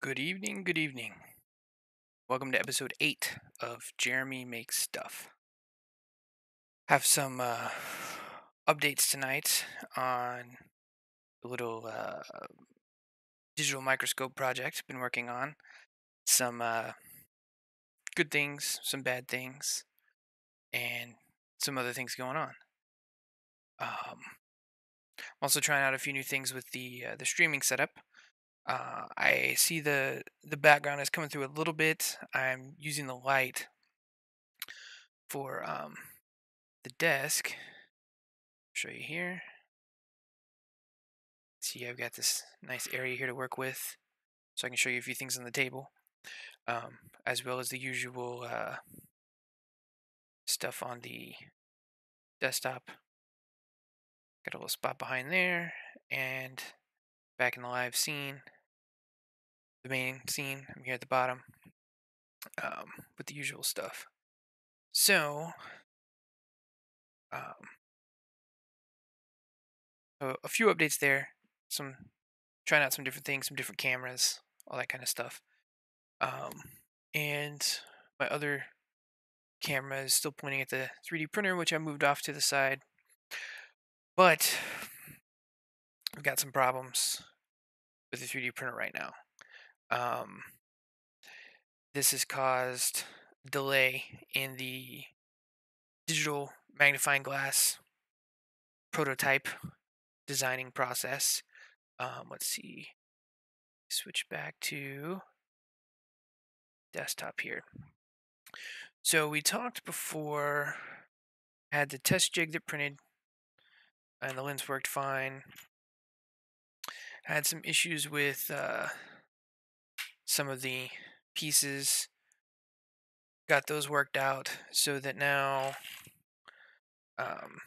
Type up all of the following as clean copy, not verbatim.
Good evening, good evening. Welcome to episode 8 of Jeremy Makes Stuff. Have some updates tonight on the little digital microscope project been working on. Some good things, some bad things, and some other things going on. I'm also trying out a few new things with the streaming setup. I see the background is coming through a little bit. I'm using the light for the desk. Show you here. See, I've got this nice area here to work with, so I can show you a few things on the table, as well as the usual stuff on the desktop. Got a little spot behind there, and back in the live scene, the main scene. I'm here at the bottom with the usual stuff. So, um, a few updates there. Some trying out some different things, some different cameras, all that kind of stuff. Um, and my other camera is still pointing at the 3D printer, which I moved off to the side. But I've got some problems with the 3D printer right now. Um, this has caused delay in the digital magnifying glass prototype designing process. Let's see. Switch back to desktop here. So we talked before, had the test jig that printed, and the lens worked fine. Had some issues with some of the pieces. Got those worked out so that now um,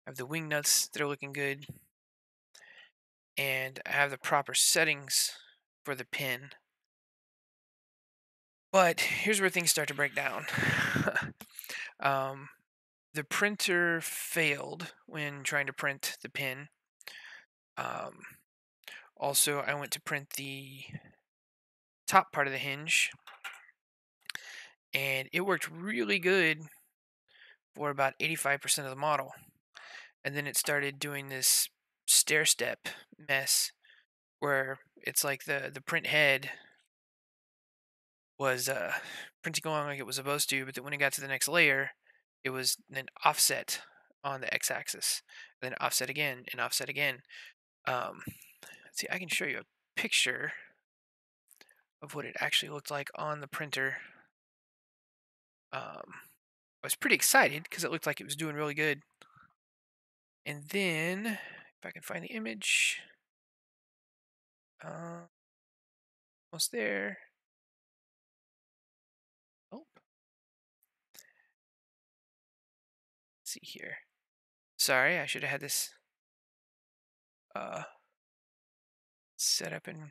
I have the wing nuts that are looking good, and I have the proper settings for the pin. But here's where things start to break down. um, the printer failed when trying to print the pin. Um, also, I went to print the top part of the hinge, and it worked really good for about 85% of the model. And then it started doing this stair step mess where it's like the print head was printing along like it was supposed to, but then when it got to the next layer, it was then offset on the x-axis, then offset again and offset again. Um, let's see, I can show you a picture of what it actually looked like on the printer. I was pretty excited because it looked like it was doing really good. And then, if I can find the image, uh, almost there. Oh, let's see here. Sorry, I should have had this uh, set up and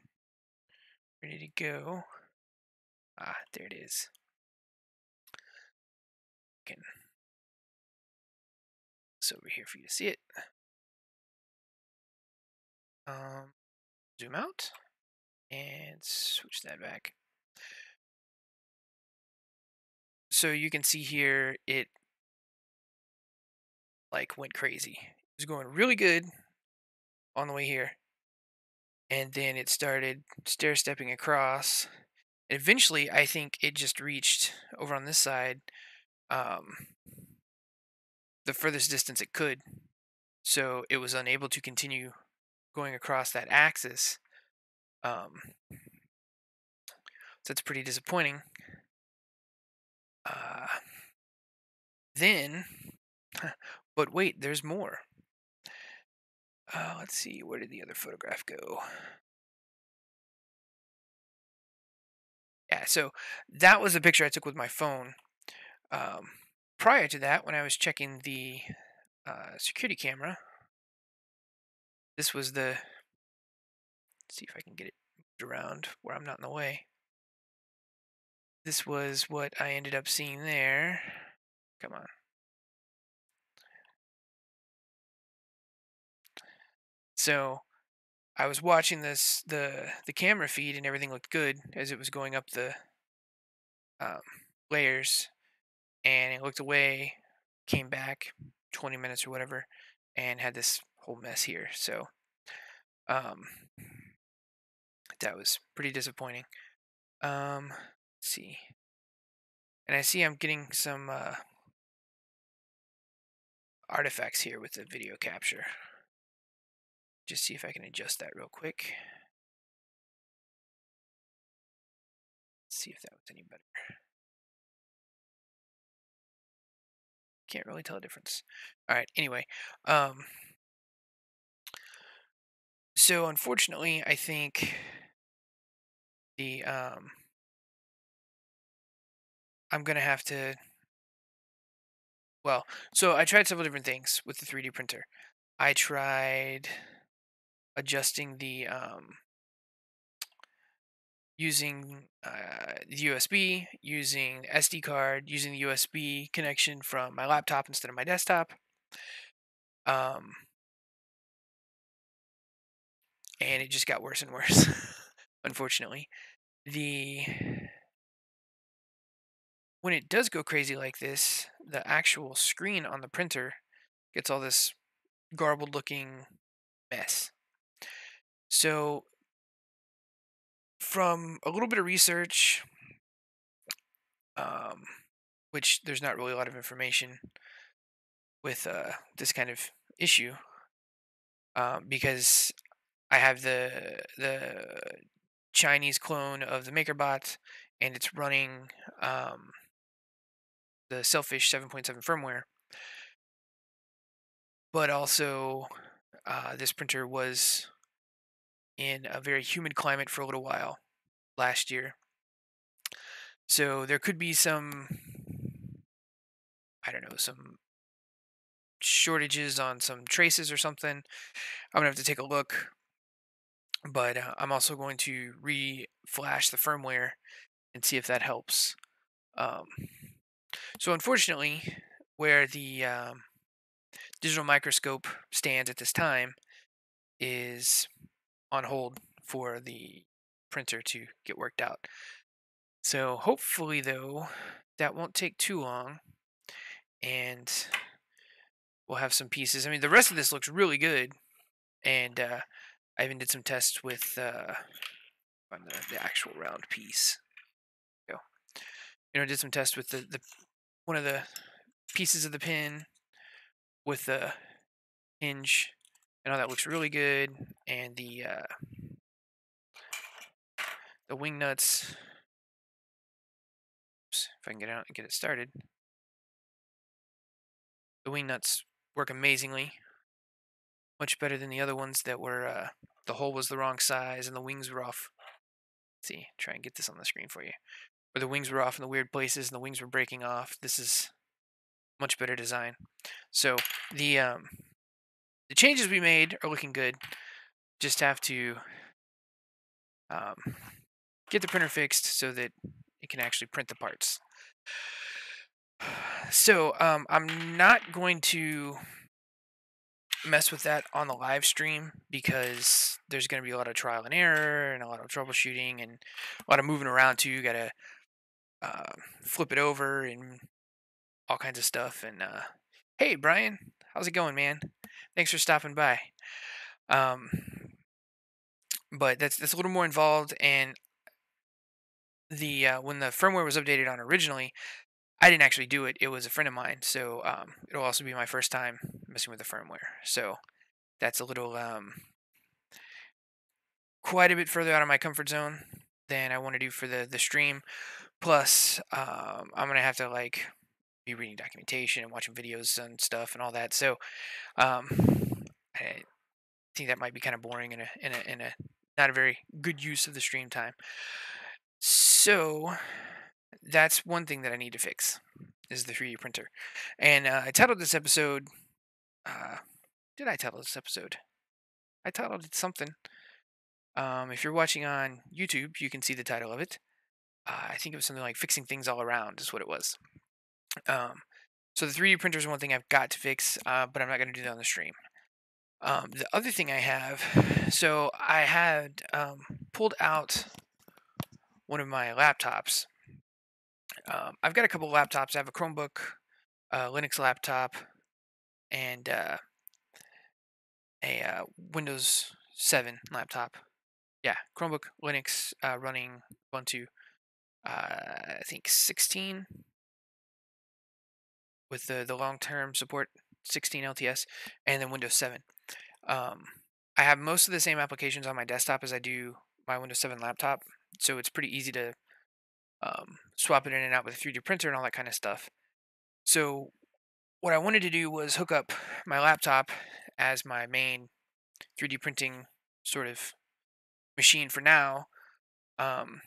ready to go. Ah, there it is. Can it's over here for you to see it. Um, Zoom out and switch that back. So you can see here it like went crazy. It was going really good on the way here, and then it started stair stepping across. Eventually, I think it just reached over on this side um, the furthest distance it could, so it was unable to continue going across that axis. Um, so it's pretty disappointing. Uh, then, but wait, there's more. Let's see, where did the other photograph go? Yeah, so that was a picture I took with my phone. Um, Prior to that, when I was checking the security camera, this was the. Let's see if I can get it moved around where I'm not in the way. This was what I ended up seeing there. Come on. So I was watching the camera feed and everything looked good as it was going up the um, layers, and it looked away, came back 20 minutes or whatever, and had this whole mess here. So um, that was pretty disappointing. Let's see, and I see I'm getting some artifacts here with the video capture. Just see if I can adjust that real quick. See if that was any better. Can't really tell a difference. All right. Anyway, um, so unfortunately, I think the I'm gonna have to. Well, so I tried several different things with the 3D printer. I tried adjusting the using USB, using SD card, using the USB connection from my laptop instead of my desktop. Um, and it just got worse and worse, unfortunately. The When it does go crazy like this, the actual screen on the printer gets all this garbled looking mess. So, from a little bit of research, um, which there's not really a lot of information with this kind of issue, because I have the Chinese clone of the MakerBot, and it's running the Selfish 7.7 firmware, but also this printer was in a very humid climate for a little while last year. So there could be some, I don't know, some shortages on some traces or something. I'm gonna have to take a look, but I'm also going to re-flash the firmware and see if that helps. Um, so unfortunately, where the digital microscope stands at this time is on hold for the printer to get worked out. So hopefully, though, that won't take too long, and we'll have some pieces. I mean, the rest of this looks really good, and I even did some tests with on the actual round piece. Go, did some tests with the one of the pieces of the pin with the hinge, and all that looks really good, and the wing nuts. Oops, if I can get out and get it started, the wing nuts work amazingly, much better than the other ones that were the hole was the wrong size and the wings were off. Let's see, try and get this on the screen for you. Where the wings were off in the weird places and the wings were breaking off. This is much better design. So the um, the changes we made are looking good. Just have to um, get the printer fixed so that it can actually print the parts. So I'm not going to mess with that on the live stream because there's going to be a lot of trial and error and a lot of troubleshooting and a lot of moving around too. You got to flip it over and all kinds of stuff. And hey, Brian, how's it going, man? Thanks for stopping by. Um, but that's a little more involved. And the when the firmware was updated on originally, I didn't actually do it. It was a friend of mine, so it'll also be my first time messing with the firmware. So that's a little quite a bit further out of my comfort zone than I want to do for the stream. Plus, I'm gonna have to like be reading documentation and watching videos and stuff and all that. So um, I think that might be kind of boring and a not a very good use of the stream time. So that's one thing that I need to fix is the 3D printer. And I titled this episode. Uh, did I title this episode? I titled it something. If you're watching on YouTube, you can see the title of it. I think it was something like "Fixing Things All Around" is what it was. So the 3D printer is one thing I've got to fix, but I'm not going to do that on the stream. The other thing I have, so I had pulled out one of my laptops. I've got a couple of laptops. I have a Chromebook, Linux laptop, and a Windows 7 laptop. Yeah, Chromebook, Linux, running Ubuntu. I think 16 with the long-term support, 16 LTS, and then Windows 7. Um, I have most of the same applications on my desktop as I do my Windows 7 laptop, so it's pretty easy to swap it in and out with a 3D printer and all that kind of stuff. So what I wanted to do was hook up my laptop as my main 3D printing sort of machine for now. Um,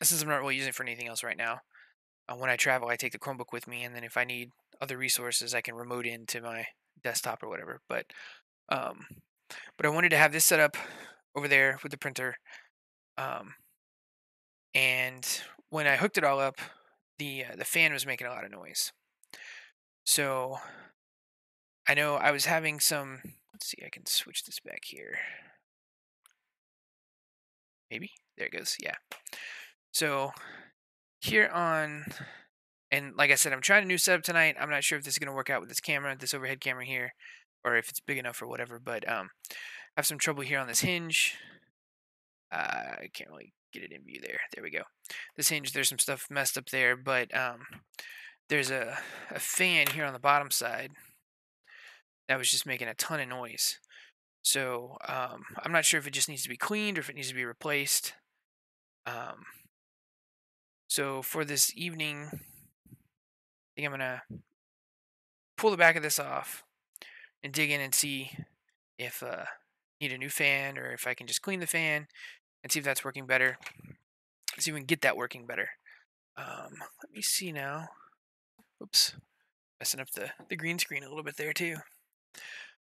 since I'm not really using it for anything else right now. When I travel, I take the Chromebook with me, and then if I need other resources, I can remote into my desktop or whatever. Um, but I wanted to have this set up over there with the printer. Um, and when I hooked it all up, the fan was making a lot of noise. So I know I was having some. Let's see, I can switch this back here. Maybe there it goes. Yeah. So here on, and like I said, I'm trying a new setup tonight. I'm not sure if this is gonna work out with this camera, this overhead camera here, or if it's big enough or whatever. But I have some trouble here on this hinge. I can't really get it in view there. There we go. This hinge, there's some stuff messed up there, but there's a fan here on the bottom side that was just making a ton of noise. So I'm not sure if it just needs to be cleaned or if it needs to be replaced. Um, so for this evening, I think I'm gonna pull the back of this off and dig in and see if need a new fan or if I can just clean the fan and see if that's working better. See if we can get that working better. Let me see now. Oops, messing up the green screen a little bit there too.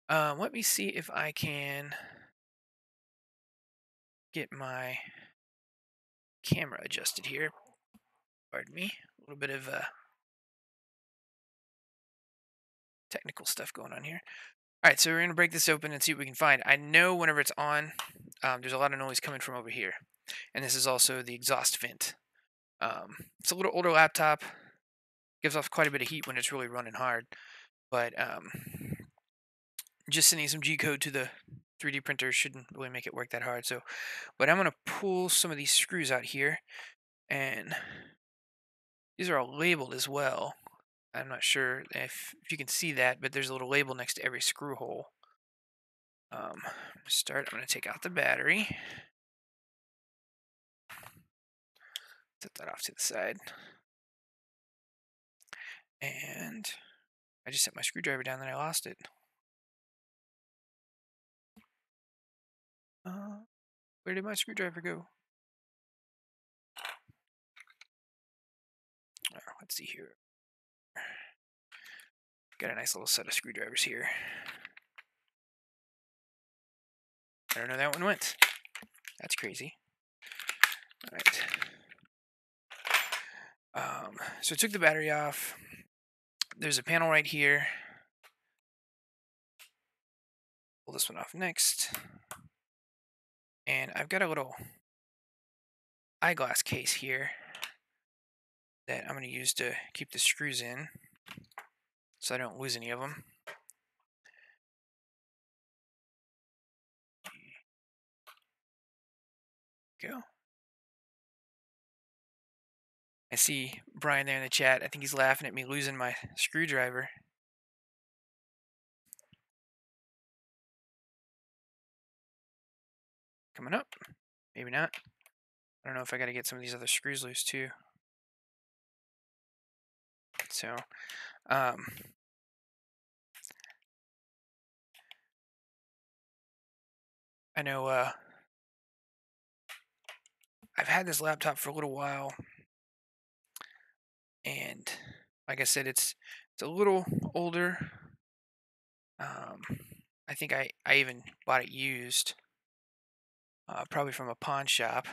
Let me see if I can get my camera adjusted here. Pardon me, a little bit of technical stuff going on here. All right, so we're gonna break this open and see what we can find. I know whenever it's on, there's a lot of noise coming from over here, and this is also the exhaust vent. It's a little older laptop, gives off quite a bit of heat when it's really running hard, but just sending some G code to the 3D printer shouldn't really make it work that hard. So, but I'm gonna pull some of these screws out here, and these are all labeled as well. I'm not sure if you can see that, but there's a little label next to every screw hole. I'm gonna take out the battery. Set that off to the side. And I just set my screwdriver down and I lost it. Where did my screwdriver go? Let's see here. Got a nice little set of screwdrivers here. I don't know that one went. That's crazy. All right. So I took the battery off. There's a panel right here. Pull this one off next. And I've got a little eyeglass case here that I'm going to use to keep the screws in so I don't lose any of them. Go. I see Brian there in the chat. I think he's laughing at me losing my screwdriver. Coming up. Maybe not. I don't know if I got to get some of these other screws loose too. So, I know I've had this laptop for a little while, and like I said, it's a little older. I think I even bought it used, probably from a pawn shop.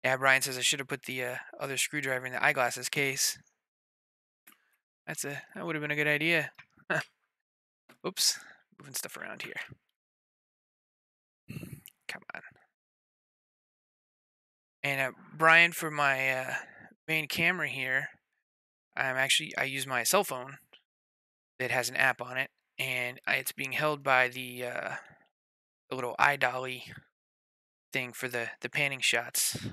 Yeah, Brian says I should have put the other screwdriver in the eyeglasses case. That would have been a good idea. Oops, moving stuff around here. Come on. And Brian, for my main camera here, I use my cell phone that has an app on it, and it's being held by the little iDolly thing for the panning shots.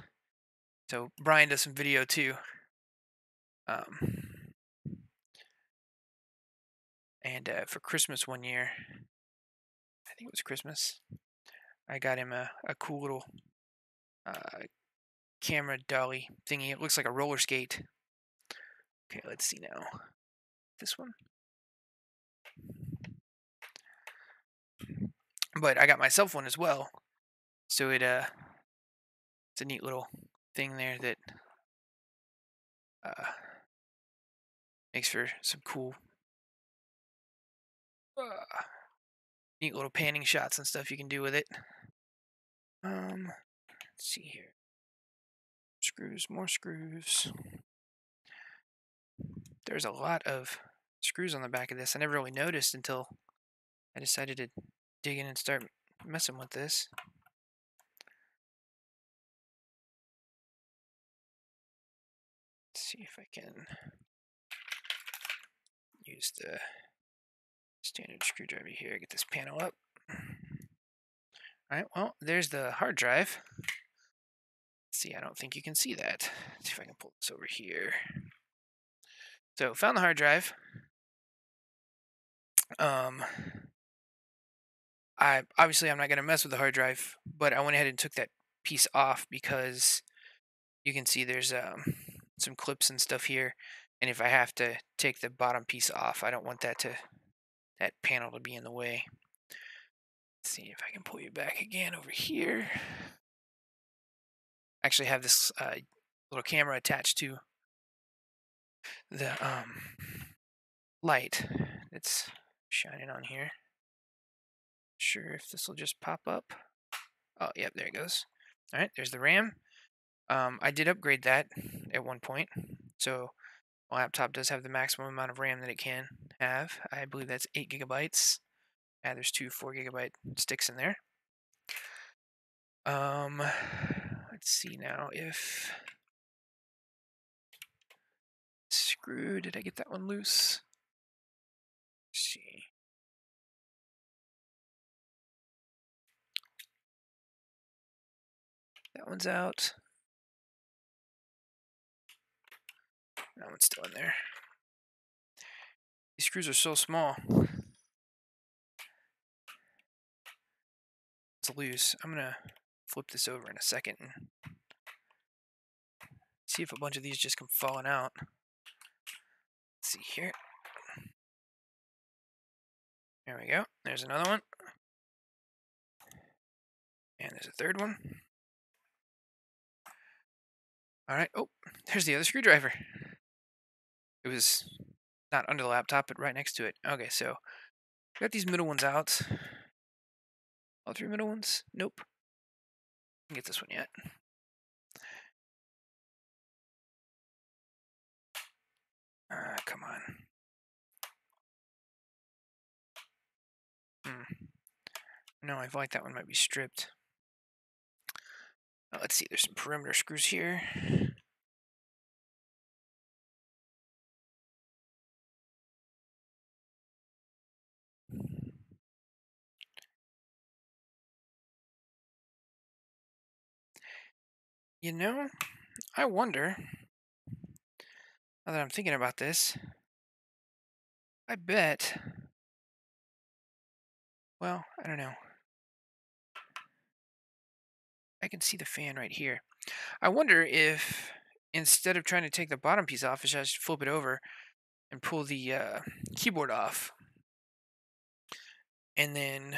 So Brian does some video too. Um, and for Christmas one year, I think it was Christmas, I got him a cool little uh, camera dolly thingy. It looks like a roller skate. Okay, let's see now. This one. But I got my cell phone as well, so it's a neat little thing there that uh, makes for some cool, uh, neat little panning shots and stuff you can do with it. Let's see here. Screws, more screws. There's a lot of screws on the back of this. I never really noticed until I decided to dig in and start messing with this. Let's see if I can use the standard screwdriver here. Get this panel up. Alright, well, there's the hard drive. Let's see, I don't think you can see that. Let's see if I can pull this over here. So, found the hard drive. I'm not going to mess with the hard drive, but I went ahead and took that piece off because you can see there's some clips and stuff here, and if I have to take the bottom piece off, I don't want that panel to be in the way. Let's see if I can pull you back again over here. Actually have this little camera attached to the light that's shining on here. Sure if this will just pop up. Oh, yep, there it goes. All right, there's the RAM. I did upgrade that at one point, so my laptop does have the maximum amount of RAM that it can have. I believe that's 8 gigabytes. There's two 4 gigabyte sticks in there. Let's see now if screw. Did I get that one loose? Let's see. That one's out. That one's still in there. These screws are so small. It's loose. I'm gonna flip this over in a second and see if a bunch of these just come falling out. Let's see here. There we go. There's another one. And there's a third one. All right. Oh, there's the other screwdriver. It was not under the laptop, but right next to it. Okay, so got these middle ones out. All three middle ones? Nope. Didn't get this one yet. Come on. No, I feel like that one might be stripped. Let's see, there's some perimeter screws here. You know, I wonder, now that I'm thinking about this, I bet, well, I don't know. I can see the fan right here. I wonder if instead of trying to take the bottom piece off, I should just flip it over and pull the keyboard off, and then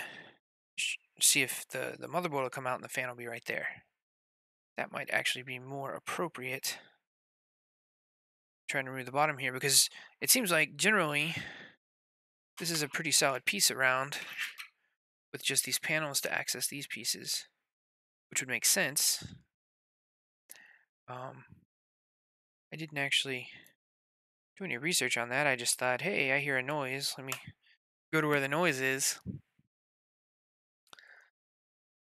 see if the motherboard will come out and the fan will be right there. That might actually be more appropriate. Trying to remove the bottom here because it seems like generally this is a pretty solid piece around with just these panels to access these pieces, which would make sense. I didn't actually do any research on that. I just thought, hey, I hear a noise. Let me go to where the noise is. Let's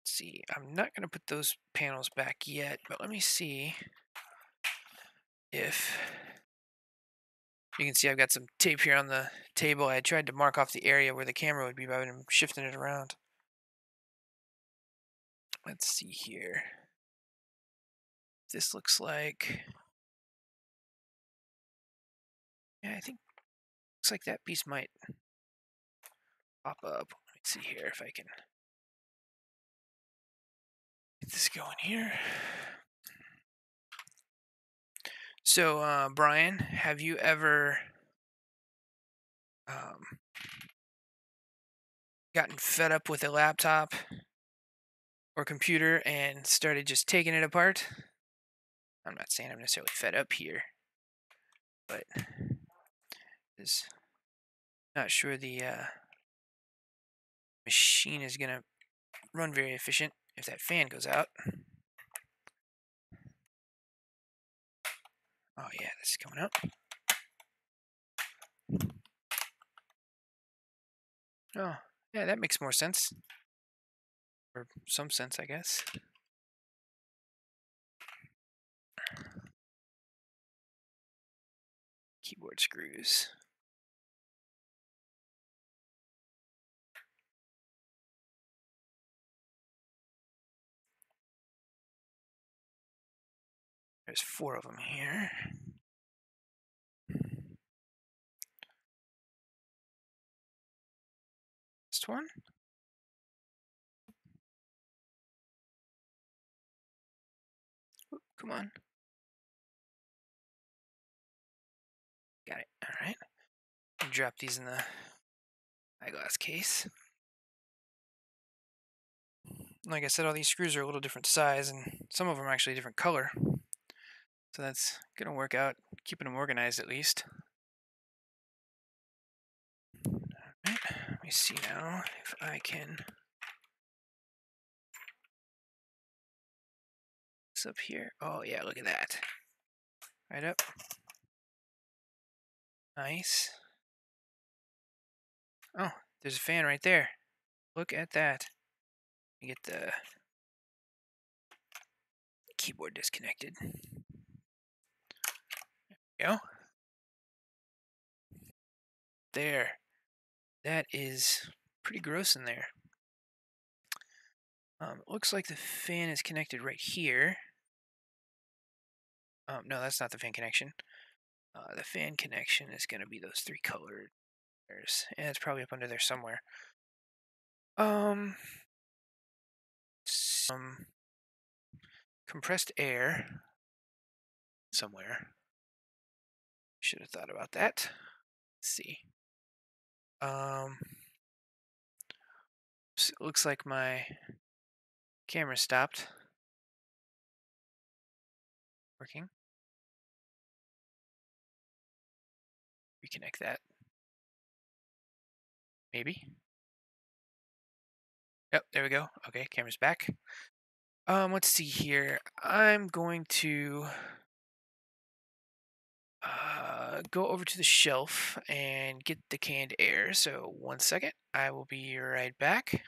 see, I'm not going to put those panels back yet, but let me see if you can see I've got some tape here on the table. I tried to mark off the area where the camera would be, but I'm shifting it around. Let's see here. This looks like, yeah, I think looks like that piece might pop up. Let me see here if I can get this going here. So, Brian, have you ever um, gotten fed up with a laptop or computer and started just taking it apart? I'm not saying I'm necessarily fed up here, but is not sure the machine is gonna run very efficient if that fan goes out. Oh yeah, this is coming up. Oh, yeah, that makes more sense. Or some sense, I guess. Keyboard screws. There's 4 of them here. Last one. Oop, come on. Got it. All right. Drop these in the eyeglass case. Like I said, all these screws are a little different size, and some of them are actually a different color. So that's gonna work out, keeping them organized at least. Right. Let me see now if I can. This up here. Oh yeah, look at that. Right up. Nice. Oh, there's a fan right there. Look at that. Let me get the keyboard disconnected. There we go. There. That is pretty gross in there. It looks like the fan is connected right here. No, that's not the fan connection. The fan connection is going to be those 3 colored wires, and it's probably up under there somewhere. Some compressed air somewhere. Should have thought about that. Let's see. It looks like my camera stopped working. Reconnect that. Maybe. Yep, there we go. Okay, camera's back. Let's see here. I'm going to go over to the shelf and get the canned air. So 1 second. I will be right back.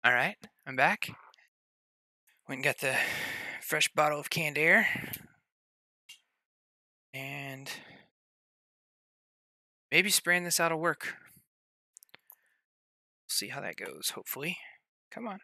All right, I'm back. Went and got the fresh bottle of canned air. And maybe spraying this out of work. See how that goes, hopefully. Come on.